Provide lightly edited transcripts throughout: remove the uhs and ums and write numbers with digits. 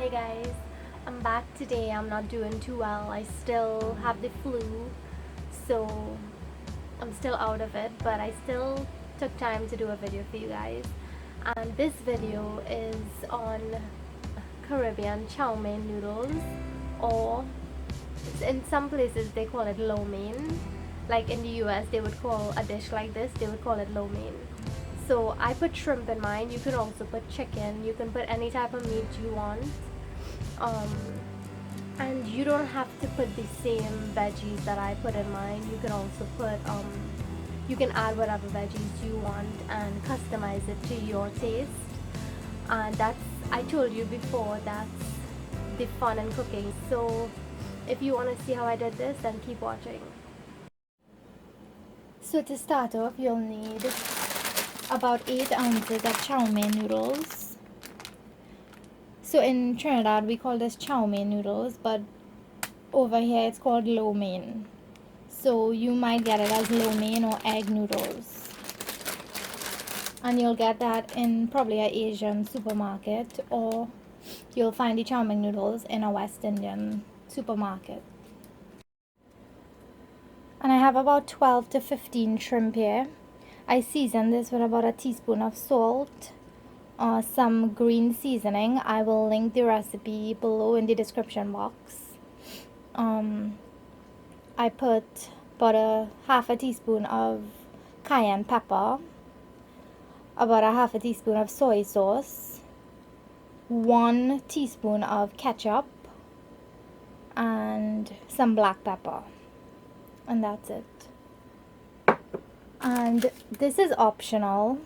Hi guys, I'm back today. I'm not doing too well. I still have the flu, so I'm still out of it, but I still took time to do a video for you guys. And this video is on Caribbean chow mein noodles, or in some places they call it lo mein. Like in the US, they would call a dish like this, they would call it lo mein. So I put shrimp in mine. You can also put chicken. You can put any type of meat you want. Um, and you don't have to put the same veggies that I put in mine. You can also put you can add whatever veggies you want and customize it to your taste. And that's, I told you before, that's the fun in cooking. So if you want to see how I did this, then keep watching. So to start off, you'll need about 8 ounces of chow mein noodles. So in Trinidad we call this chow mein noodles, but over here it's called lo mein. So you might get it as lo mein or egg noodles. And you'll get that in probably an Asian supermarket, or you'll find the chow mein noodles in a West Indian supermarket. And I have about 12 to 15 shrimp here. I season this with about a teaspoon of salt, some green seasoning. I will link the recipe below in the description box. I put about a half a teaspoon of cayenne pepper, about a half a teaspoon of soy sauce, 1 teaspoon of ketchup, and some black pepper, and that's it. And this is optional.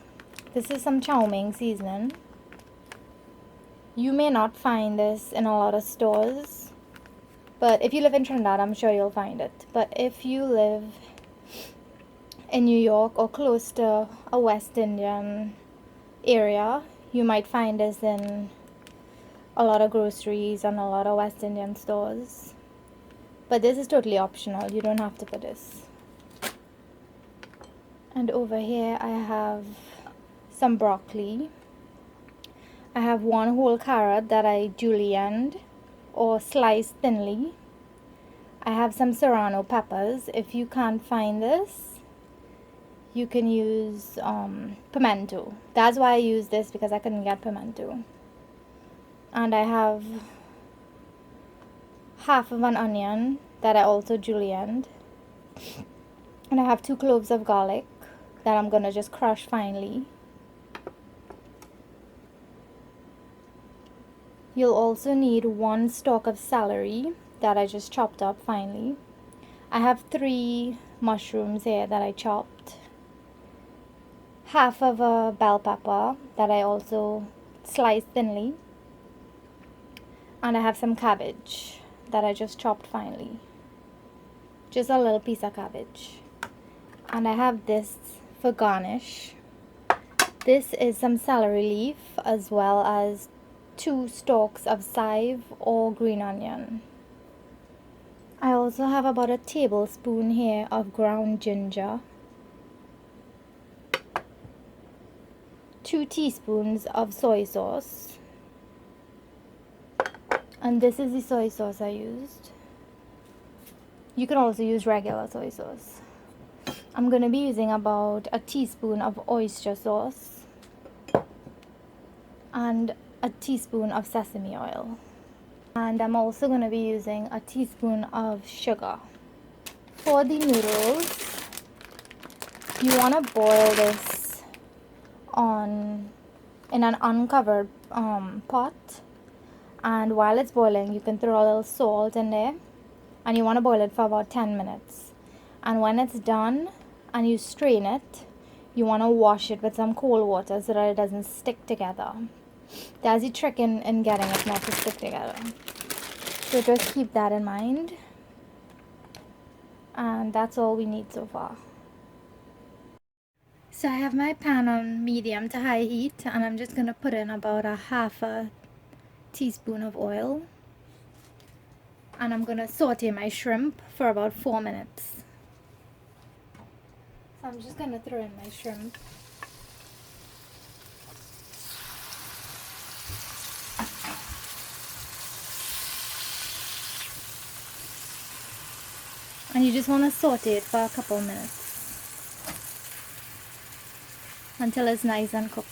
This is some chow mein seasoning. You may not find this in a lot of stores, but if you live in Trinidad, I'm sure you'll find it. But if you live in New York or close to a West Indian area, you might find this in a lot of groceries and a lot of West Indian stores. But this is totally optional. You don't have to put this. And over here I have some broccoli. I have 1 whole carrot that I julienned or sliced thinly. I have some serrano peppers. If you can't find this, you can use pimento. That's why I use this, because I couldn't get pimento. And I have half of an onion that I also julienned. And I have 2 cloves of garlic that I'm gonna just crush finely. You'll also need 1 stalk of celery that I just chopped up finely. I have 3 mushrooms here that I chopped. Half of a bell pepper that I also sliced thinly. And I have some cabbage that I just chopped finely. Just a little piece of cabbage. And I have this for garnish. This is some celery leaf, as well as 2 stalks of chive or green onion. I also have about a tablespoon here of ground ginger, 2 teaspoons of soy sauce, and this is the soy sauce I used. You can also use regular soy sauce. I'm going to be using about a teaspoon of oyster sauce and a teaspoon of sesame oil. And I'm also going to be using a teaspoon of sugar. For the noodles, you want to boil this in an uncovered pot. And while it's boiling, you can throw a little salt in there. And you want to boil it for about 10 minutes. And when it's done and you strain it, you want to wash it with some cold water so that it doesn't stick together. That's the trick in getting it not to stick together. So just keep that in mind. And that's all we need so far. So I have my pan on medium to high heat, and I'm just going to put in about a half a teaspoon of oil. And I'm going to saute my shrimp for about 4 minutes. So I'm just going to throw in my shrimp. And you just want to saute it for a couple minutes until it's nice and cooked.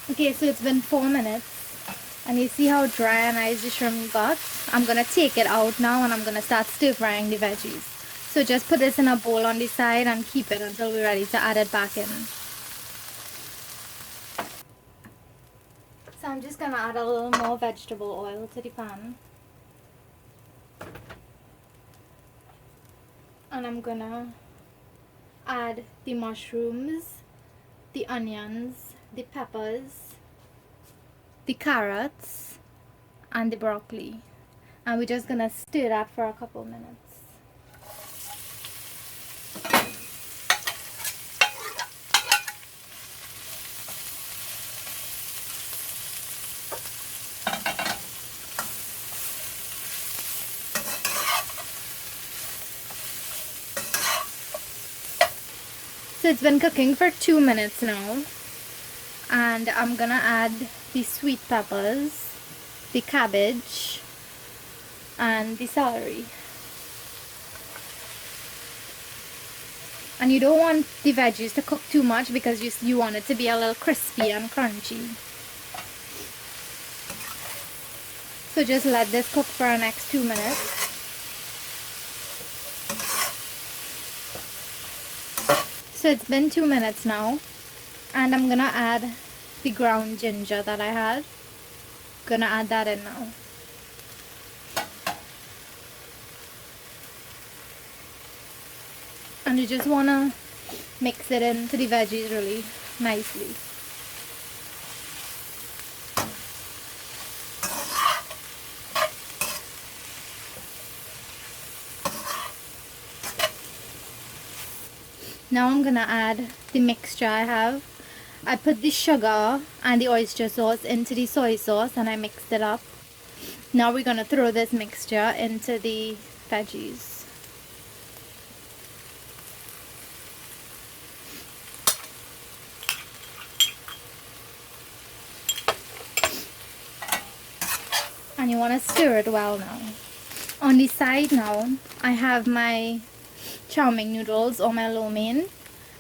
Okay, so it's been 4 minutes and you see how dry and nice the shrimp got. I'm gonna take it out now and I'm gonna start stir frying the veggies. So just put this in a bowl on the side and keep it until we're ready to add it back in. So I'm just gonna add a little more vegetable oil to the pan. And I'm gonna add the mushrooms, the onions, the peppers, the carrots, and the broccoli. And we're just gonna stir that for a couple minutes. So it's been cooking for 2 minutes now, and I'm gonna add the sweet peppers, the cabbage, and the celery. And you don't want the veggies to cook too much because you want it to be a little crispy and crunchy. So just let this cook for the next 2 minutes. So it's been 2 minutes now, and I'm gonna add the ground ginger that I had. Gonna add that in now. And you just wanna mix it into the veggies really nicely. Now I'm gonna add the mixture I have. I put the sugar and the oyster sauce into the soy sauce and I mixed it up. Now we're gonna throw this mixture into the veggies. And you wanna stir it well now. On the side now, I have my chow mein noodles or my lo mein,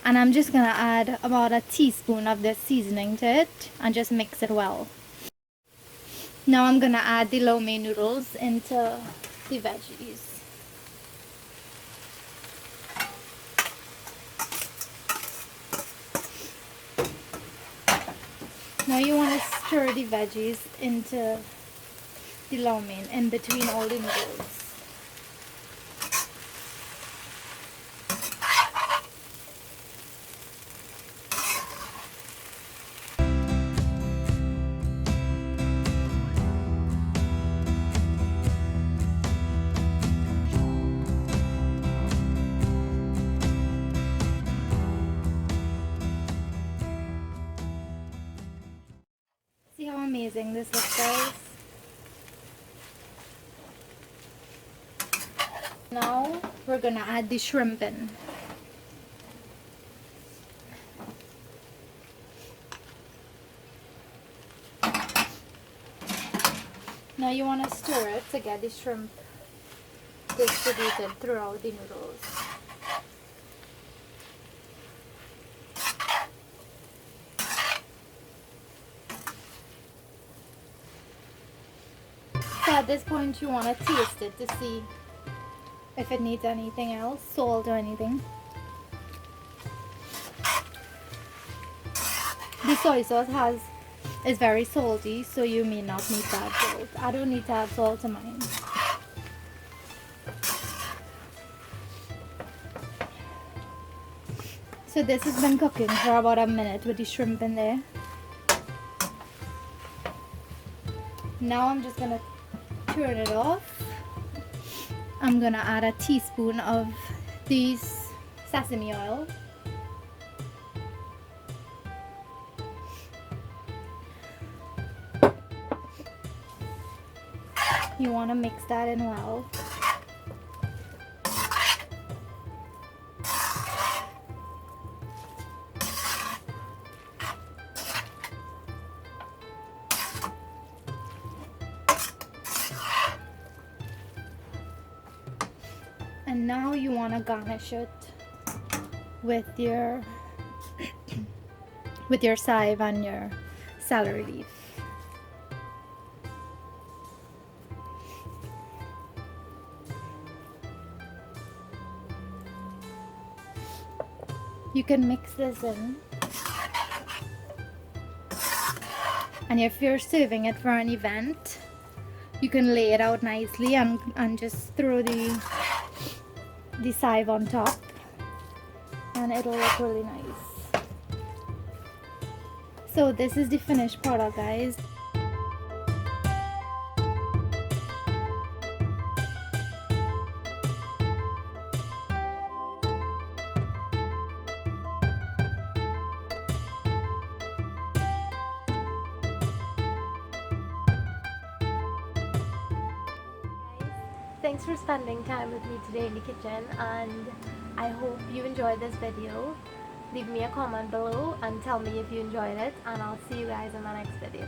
and I'm just gonna add about a teaspoon of this seasoning to it and just mix it well. Now I'm gonna add the lo mein noodles into the veggies. Now you want to stir the veggies into the lo mein in between all the noodles. See how amazing this looks, guys? Now we're gonna add the shrimp in. Now you want to stir it to get the shrimp distributed throughout the noodles. So at this point you want to taste it to see if it needs anything else, salt or anything. The soy sauce is very salty, so you may not need to add salt. I don't need to add salt to mine. So this has been cooking for about a minute with the shrimp in there. Now I'm just gonna turn it off. I'm gonna add a teaspoon of this sesame oil. You want to mix that in well. And now you want to garnish it with your with your chive and your celery leaf. You can mix this in, and if you're serving it for an event, you can lay it out nicely and just throw the chive on top, and it'll look really nice. So this is the finished product, guys. Thanks for spending time with me today in the kitchen, and I hope you enjoyed this video. Leave me a comment below and tell me if you enjoyed it, and I'll see you guys in my next video.